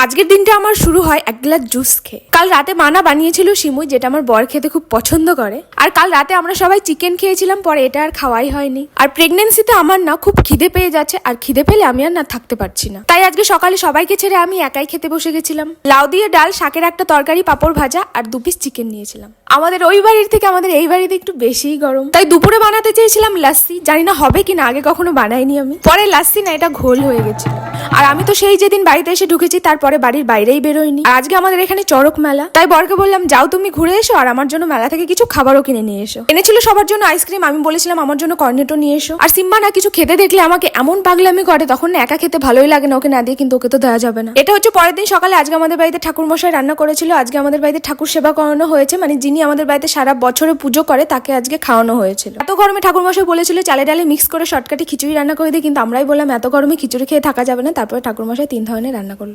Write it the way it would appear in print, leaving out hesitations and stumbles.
আজকের দিনটা আমার শুরু হয় এক গ্লাস জুস খেয়ে। কাল রাতে মানা বানিয়েছিল সিমুই, যেটা আমার বর খেতে খুব পছন্দ করে। আর কাল রাতে আমরা সবাই চিকেন খেয়েছিলাম, পরে এটা আর খাওয়াই হয়নি। আর প্রেগনেন্সিতে আমার না খুব খিদে পেয়ে যাচ্ছে, আর খিদে পেলে আমি আর না থাকতে পারছি না। তাই আজকে সকালে সবাইকে ছেড়ে আমি একাই খেতে বসে গেছিলাম। লাউ দিয়ে ডাল, শাকের একটা তরকারি, পাঁপড় ভাজা আর 2 পিস চিকেন নিয়েছিলাম। আমাদের ওই বাড়ির থেকে আমাদের এই বাড়িতে একটু বেশিই গরম, তাই দুপুরে বানাতে চেয়েছিলাম লাস্সি। জানি না হবে কিনা, আগে কখনো বানাইনি আমি। পরে লাস্সি না, এটা ঘোল হয়ে গেছিল। আর আমি তো সেই যেদিন বাড়িতে এসে ঢুকেছি তারপরে বাড়ির বাইরেই বেরোয়নি। আর আজকে আমাদের এখানে চড়ক মেলা, তাই বরকে বললাম যাও তুমি ঘুরে এসো, আর আমার জন্য মেলা থেকে কিছু খাবারও কিনে নিয়ে এসো। এনেছিল সবার জন্য আইসক্রিম, আমি বলেছিলাম আমার জন্য কর্নেটো নিয়ে এসো। আর সিম্বা না কিছু খেতে দেখলে আমাকে এমন পাগলামি করে, তখন না একা খেতে ভালোই লাগে না ওকে না দিয়ে, কিন্তু ওকে তো দেওয়া যাবে না। এটা হচ্ছে পরের দিন সকালে। আজকে আমাদের বাড়িতে ঠাকুর মশাই রান্না করেছিল। আজকে আমাদের বাড়িতে ঠাকুর সেবা করানো হয়েছে, মানে যিনি আমাদের বাড়িতে সারা বছরে পুজো করে তাকে আজকে খাওয়ানো হয়েছিল। এত গরমে ঠাকুর মশাই বলেছিল চালে ডালে মিক্স করে শর্টকাটে খিচুড়ি রান্না করে দিই, কিন্তু আমরাই বললাম এত গরমে খিচুড়ি খেয়ে থাকা যাবে না। তারপরে ঠাকুর মশাই 3 ধরনের রান্না করলো।